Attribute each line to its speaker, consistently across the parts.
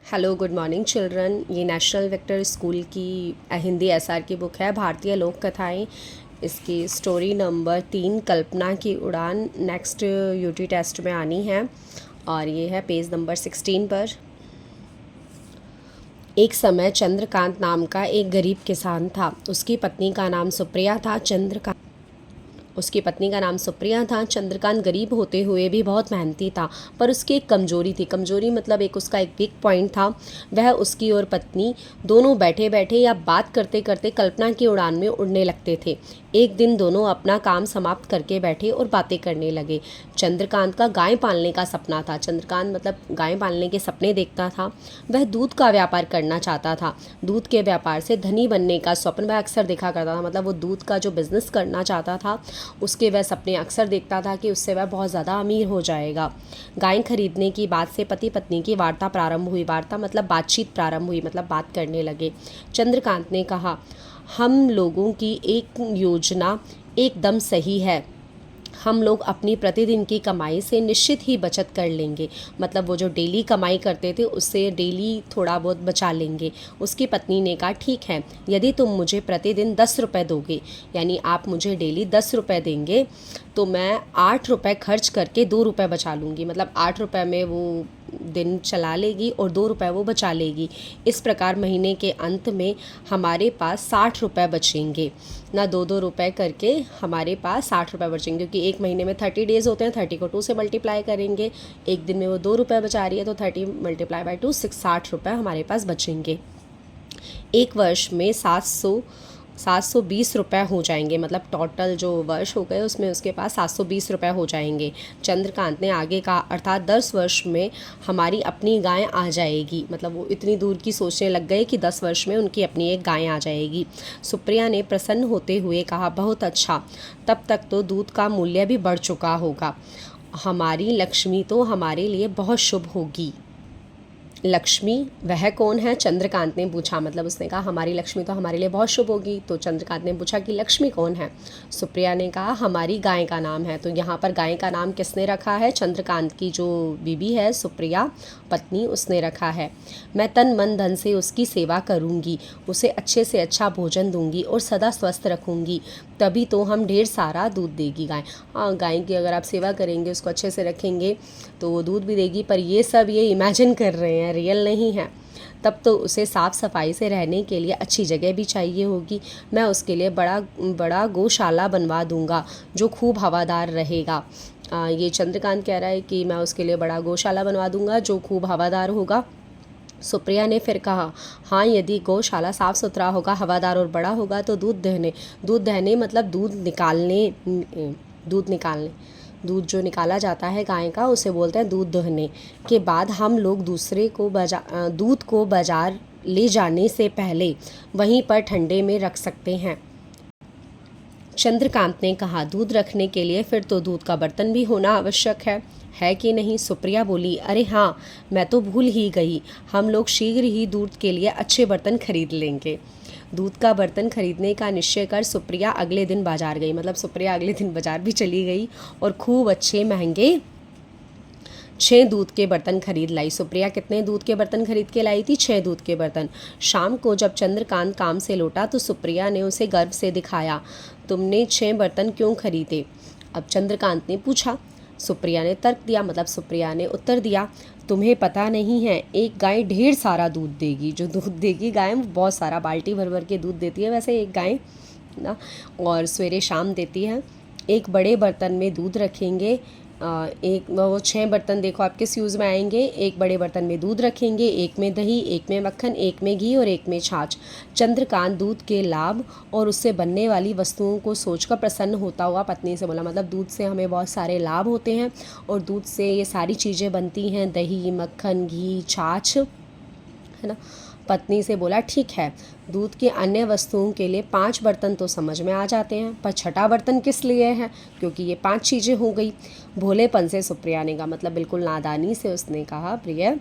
Speaker 1: Hello good morning children. ये national vector school की Hindi SR की बुक है, भारतीय लोक कथाएँ। इसकी स्टोरी नंबर 3 कल्पना की उड़ान नेक्स्ट यूटी टेस्ट में आनी है और ये है पेज नंबर 16 पर। एक समय चंद्रकांत नाम का एक गरीब किसान था। उसकी पत्नी का नाम सुप्रिया था। चंद्रकांत गरीब होते हुए भी बहुत मेहनती था, पर उसकी एक कमजोरी थी। कमजोरी मतलब एक उसका एक वीक पॉइंट था। वह उसकी और पत्नी दोनों बैठे बैठे या बात करते करते कल्पना की उड़ान में उड़ने लगते थे। एक दिन दोनों अपना काम समाप्त करके बैठे और बातें करने लगे। चंद्रकांत का गाय पालने का सपना था। चंद्रकांत मतलब गाय पालने के सपने देखता था। वह दूध का व्यापार करना चाहता था। दूध के व्यापार से धनी बनने का स्वप्न वह अक्सर देखा करता था। मतलब वो दूध का जो बिजनेस करना चाहता था, उसके वह सपने अक्सर देखता था कि उससे वह बहुत ज़्यादा अमीर हो जाएगा। गाय खरीदने की बात से पति पत्नी की वार्ता प्रारंभ हुई। वार्ता मतलब बातचीत प्रारंभ हुई, मतलब बात करने लगे। चंद्रकांत ने कहा, हम लोगों की एक योजना एकदम सही है। हम लोग अपनी प्रतिदिन की कमाई से निश्चित ही बचत कर लेंगे। मतलब वो जो डेली कमाई करते थे उससे डेली थोड़ा बहुत बचा लेंगे। उसकी पत्नी ने कहा, ठीक है, यदि तुम मुझे प्रतिदिन 10 रुपये दोगे, यानी आप मुझे डेली 10 रुपये देंगे, तो मैं 8 रुपये खर्च करके 2 रुपये बचा लूँगी। मतलब 8 रुपये में वो दिन चला लेगी और 2 रुपये वो बचा लेगी। इस प्रकार महीने के अंत में हमारे पास 60 रुपये बचेंगे ना। 2-2 रुपये करके हमारे पास 60 रुपये बचेंगे, क्योंकि एक महीने में 30 डेज़ होते हैं। 30 को 2 से मल्टीप्लाई करेंगे। एक दिन में वो 2 रुपये बचा रही है, तो 30 मल्टीप्लाई बाई 2 60 रुपये हमारे पास बचेंगे। एक वर्ष में 720 रुपये हो जाएंगे। मतलब टोटल जो वर्ष हो गए उसमें उसके पास 720 रुपये हो जाएंगे। चंद्रकांत ने आगे कहा, अर्थात 10 वर्ष में हमारी अपनी गाय आ जाएगी। मतलब वो इतनी दूर की सोचने लग गए कि 10 वर्ष में उनकी अपनी एक गाय आ जाएगी। सुप्रिया ने प्रसन्न होते हुए कहा, बहुत अच्छा, तब तक तो दूध का मूल्य भी बढ़ चुका होगा। हमारी लक्ष्मी तो हमारे लिए बहुत शुभ होगी। लक्ष्मी वह कौन है? चंद्रकांत ने पूछा। मतलब उसने कहा हमारी लक्ष्मी तो हमारे लिए बहुत शुभ होगी। तो चंद्रकांत ने पूछा कि लक्ष्मी कौन है? सुप्रिया ने कहा हमारी गाय का नाम है। तो यहाँ पर गाय का नाम किसने रखा है? चंद्रकांत की जो बीबी है सुप्रिया, पत्नी, उसने रखा है। मैं तन मन धन से उसकी सेवा करूँगी, उसे अच्छे से अच्छा भोजन दूंगी और सदा स्वस्थ रखूँगी, तभी तो हम ढेर सारा दूध देगी गाय। हाँ, गाय की अगर आप सेवा करेंगे, उसको अच्छे से रखेंगे, तो वो दूध भी देगी। पर ये सब ये इमेजिन कर रहे हैं, रियल नहीं है। तब तो उसे साफ़ सफाई से रहने के लिए अच्छी जगह भी चाहिए होगी। मैं उसके लिए बड़ा बड़ा गौशाला बनवा दूंगा जो खूब हवादार रहेगा। ये चंद्रकांत कह रहा है कि मैं उसके लिए बड़ा गौशाला बनवा दूंगा जो खूब हवादार होगा। सुप्रिया ने फिर कहा, हाँ, यदि गौशाला साफ़ सुथरा होगा, हवादार और बड़ा होगा, तो दूध दहने मतलब दूध जो निकाला जाता है गाय का, उसे बोलते हैं दूध दुहने। के बाद हम लोग दूध को बाजार ले जाने से पहले वहीं पर ठंडे में रख सकते हैं। चंद्रकांत ने कहा, दूध रखने के लिए फिर तो दूध का बर्तन भी होना आवश्यक है कि नहीं? सुप्रिया बोली, अरे हाँ, मैं तो भूल ही गई, हम लोग शीघ्र ही दूध के लिए अच्छे बर्तन खरीद लेंगे। दूध का बर्तन खरीदने का निश्चय कर सुप्रिया अगले दिन बाजार गई। मतलब सुप्रिया अगले दिन बाजार भी चली गई और खूब अच्छे महंगे 6 दूध के बर्तन खरीद लाई। सुप्रिया कितने दूध के बर्तन खरीद के लाई थी? 6 दूध के बर्तन। शाम को जब चंद्रकांत काम से लौटा तो सुप्रिया ने उसे गर्व से दिखाया, तुमने 6 बर्तन क्यों खरीदे? अब चंद्रकांत ने पूछा। सुप्रिया ने तर्क दिया, मतलब सुप्रिया ने उत्तर दिया, तुम्हें पता नहीं है, एक गाय ढेर सारा दूध देगी। जो दूध देगी गाय, वो बहुत सारा बाल्टी भर भर के दूध देती है वैसे एक गाय ना, और सवेरे शाम देती है। एक बड़े बर्तन में दूध रखेंगे, एक वो 6 बर्तन देखो आप किस यूज़ में आएंगे। एक बड़े बर्तन में दूध रखेंगे, एक में दही, एक में मक्खन, एक में घी और एक में छाछ। चंद्रकांत दूध के लाभ और उससे बनने वाली वस्तुओं को सोचकर प्रसन्न होता हुआ पत्नी से बोला। मतलब दूध से हमें बहुत सारे लाभ होते हैं और दूध से ये सारी चीज़ें बनती हैं, दही, मक्खन, घी, छाछ, है ना। पत्नी से बोला, ठीक है, दूध की अन्य वस्तुओं के लिए 5 बर्तन तो समझ में आ जाते हैं, पर छठा बर्तन किस लिए है? क्योंकि ये 5 चीज़ें हो गई। भोलेपन से सुप्रिया ने कहा, मतलब बिल्कुल नादानी से उसने कहा, प्रिय,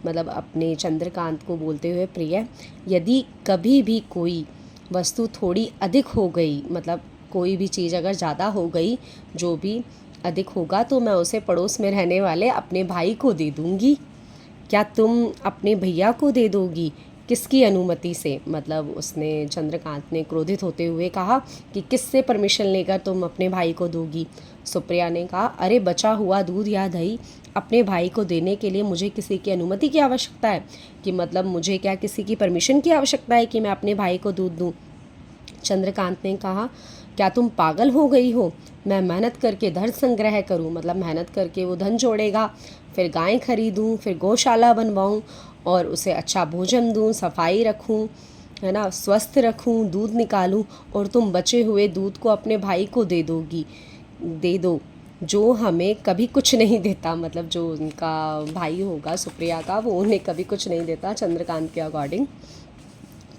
Speaker 1: मतलब अपने चंद्रकांत को बोलते हुए, प्रिय, यदि कभी भी कोई वस्तु थोड़ी अधिक हो गई, मतलब कोई भी चीज़ अगर ज़्यादा हो गई, जो भी अधिक होगा, तो मैं उसे पड़ोस में रहने वाले अपने भाई को दे दूँगी। क्या तुम अपने भैया को दे दोगी? किसकी अनुमति से? मतलब उसने चंद्रकांत ने क्रोधित होते हुए कहा कि किससे परमिशन लेकर तुम अपने भाई को दोगी? सुप्रिया ने कहा, अरे बचा हुआ दूध या दही अपने भाई को देने के लिए मुझे किसी की अनुमति की आवश्यकता है? कि मतलब मुझे क्या किसी की परमिशन की आवश्यकता है कि मैं अपने भाई को दूध दूँ? चंद्रकांत ने कहा, क्या तुम पागल हो गई हो? मैं मेहनत करके धन संग्रह करूं, मतलब मेहनत करके वो धन जोड़ेगा, फिर गाय खरीदूं, फिर गौशाला बनवाऊं और उसे अच्छा भोजन दूं, सफाई रखूं, है ना, स्वस्थ रखूं, दूध निकालूं, और तुम बचे हुए दूध को अपने भाई को दे दो, जो हमें कभी कुछ नहीं देता। मतलब जो उनका भाई होगा सुप्रिया का, वो उन्हें कभी कुछ नहीं देता चंद्रकांत के अकॉर्डिंग।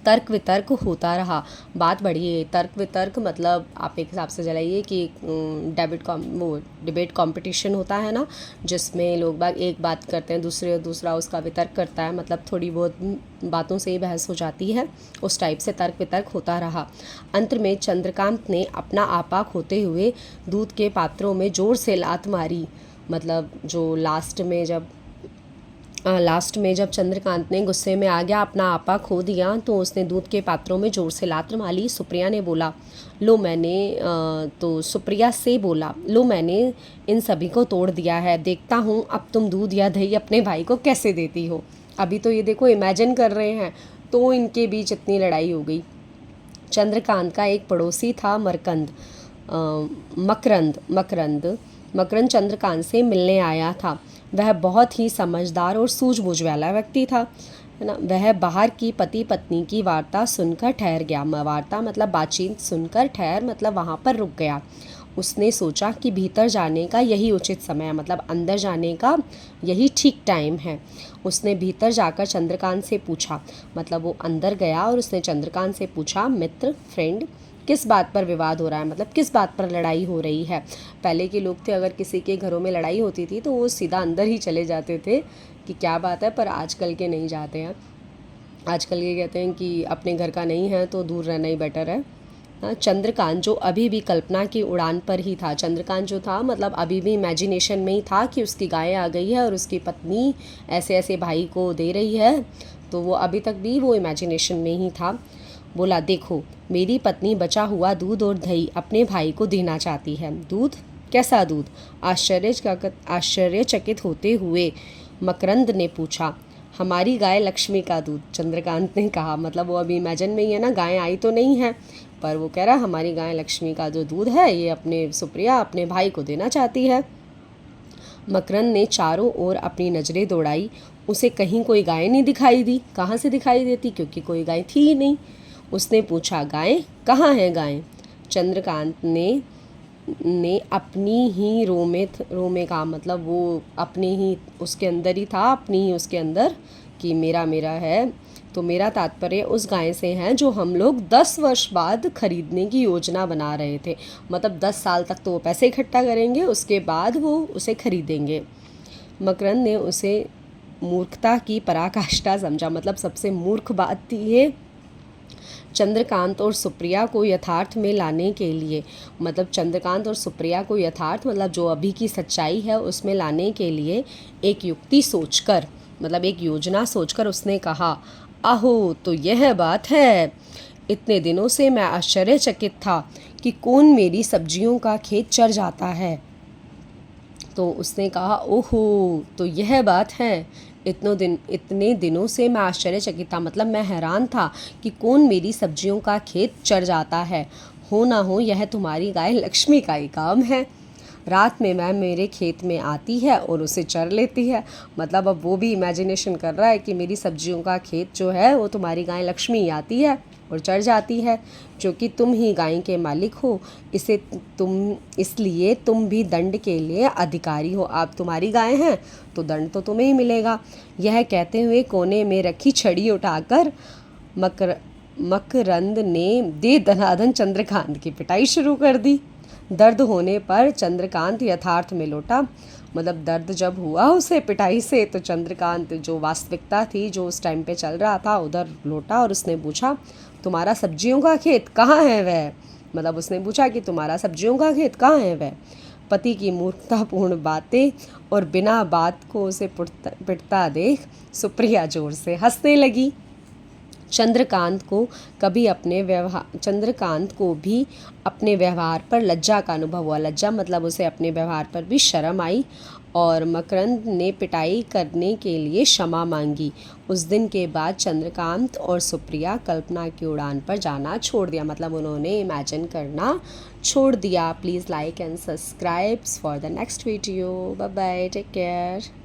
Speaker 1: तर्क वितर्क होता रहा, बात बढ़ी है। तर्क वितर्क मतलब आप एक हिसाब से चलाइए कि डिबेट कंपटीशन होता है ना, जिसमें लोग बाग एक बात करते हैं, दूसरा उसका वितर्क करता है, मतलब थोड़ी बहुत बातों से ही बहस हो जाती है, उस टाइप से तर्क वितर्क होता रहा। अंत में चंद्रकांत ने अपना आपा खोते हुए दूध के पात्रों में जोर से लात मारी। मतलब जो लास्ट में जब चंद्रकांत ने गुस्से में आ गया, अपना आपा खो दिया, तो उसने दूध के पात्रों में जोर से लात मारी। सुप्रिया से बोला, लो मैंने इन सभी को तोड़ दिया है, देखता हूँ अब तुम दूध या दही अपने भाई को कैसे देती हो। अभी तो ये देखो इमेजिन कर रहे हैं, तो इनके बीच इतनी लड़ाई हो गई। चंद्रकांत का एक पड़ोसी था मकरंद चंद्रकांत से मिलने आया था। वह बहुत ही समझदार और सूझबूझ वाला व्यक्ति था, है ना। वह बाहर की पति पत्नी की वार्ता सुनकर ठहर गया। वार्ता मतलब बातचीत सुनकर मतलब वहाँ पर रुक गया। उसने सोचा कि भीतर जाने का यही उचित समय है, मतलब अंदर जाने का यही ठीक टाइम है। उसने भीतर जाकर चंद्रकांत से पूछा, मतलब वो अंदर गया और उसने चंद्रकांत से पूछा, मित्र, फ्रेंड, किस बात पर विवाद हो रहा है, मतलब किस बात पर लड़ाई हो रही है। पहले के लोग थे, अगर किसी के घरों में लड़ाई होती थी तो वो सीधा अंदर ही चले जाते थे कि क्या बात है, पर आजकल के नहीं जाते हैं। आजकल ये कहते हैं कि अपने घर का नहीं है तो दूर रहना ही बेटर है। चंद्रकांत जो अभी भी कल्पना की उड़ान पर ही था, चंद्रकांत जो था मतलब अभी भी इमेजिनेशन में ही था कि उसकी गाय आ गई है और उसकी पत्नी ऐसे ऐसे भाई को दे रही है, तो वो अभी तक भी वो इमेजिनेशन में ही था। बोला, देखो मेरी पत्नी बचा हुआ दूध और दही अपने भाई को देना चाहती है। दूध? कैसा दूध? आश्चर्यचकित होते हुए मकरंद ने पूछा। हमारी गाय लक्ष्मी का दूध, चंद्रकांत ने कहा। मतलब वो अभी इमेजिन में ही है ना, गाय आई तो नहीं है, पर वो कह रहा हमारी गाय लक्ष्मी का जो दूध है ये सुप्रिया अपने भाई को देना चाहती है। मकरंद ने चारों ओर अपनी नज़रें दौड़ाई, उसे कहीं कोई गाय नहीं दिखाई दी। कहाँ से दिखाई देती, क्योंकि कोई गाय थी ही नहीं। उसने पूछा, गाय कहाँ है गाय? चंद्रकांत ने अपनी ही रो में कहा, मतलब वो अपनी ही उसके अंदर ही था, अपनी ही उसके अंदर, कि मेरा है। तो मेरा तात्पर्य उस गाय से है जो हम लोग 10 वर्ष बाद खरीदने की योजना बना रहे थे। मतलब 10 साल तक तो वो पैसे इकट्ठा करेंगे, उसके बाद वो उसे खरीदेंगे। मकरंद ने उसे मूर्खता की पराकाष्ठा समझा। मतलब सबसे मूर्ख बात थी ये। चंद्रकांत और सुप्रिया को यथार्थ में लाने के लिए, मतलब चंद्रकांत और सुप्रिया को यथार्थ मतलब जो अभी की सच्चाई है उसमें लाने के लिए एक युक्ति सोचकर, मतलब एक योजना सोचकर उसने कहा, आहो तो यह बात है। इतने दिनों से मैं आश्चर्यचकित था कि कौन मेरी सब्जियों का खेत चर जाता है। तो उसने कहा, ओहो तो यह बात है। इतने दिनों से मैं आश्चर्यचकित था, मतलब मैं हैरान था कि कौन मेरी सब्जियों का खेत चर जाता है। हो ना हो यह तुम्हारी गाय लक्ष्मी का ही काम है। रात में मैं मेरे खेत में आती है और उसे चर लेती है। मतलब अब वो भी इमेजिनेशन कर रहा है कि मेरी सब्जियों का खेत जो है वो तुम्हारी गाय लक्ष्मी आती है और चढ़ जाती है, जो कि तुम ही गाय के मालिक हो। इसलिए तुम भी दंड के लिए अधिकारी हो। आप तुम्हारी गाय हैं तो दंड तो तुम्हें ही मिलेगा। यह कहते हुए कोने में रखी छड़ी उठाकर मकरंद ने दे दनादन चंद्रकांत की पिटाई शुरू कर दी। दर्द होने पर चंद्रकांत यथार्थ में लौटा। मतलब दर्द जब हुआ उसे पिटाई से, तो चंद्रकांत जो वास्तविकता थी, जो उस टाइम पे चल रहा था, उधर लौटा और उसने पूछा, तुम्हारा सब्जियों का खेत कहाँ है वह? मतलब उसने पूछा कि तुम्हारा सब्जियों का खेत कहाँ है वह? पति की मूर्खतापूर्ण बातें और बिना बात को उसे पिटता देख सुप्रिया जोर से हंसने लगी। चंद्रकांत को भी अपने व्यवहार पर लज्जा का अनुभव हुआ। लज्जा मतलब उसे अपने व्यवहार पर भी शर्म आई और मकरंद ने पिटाई करने के लिए क्षमा मांगी। उस दिन के बाद चंद्रकांत और सुप्रिया कल्पना की उड़ान पर जाना छोड़ दिया, मतलब उन्होंने इमेजिन करना छोड़ दिया। Please like and subscribe for the next video. Bye bye, take care.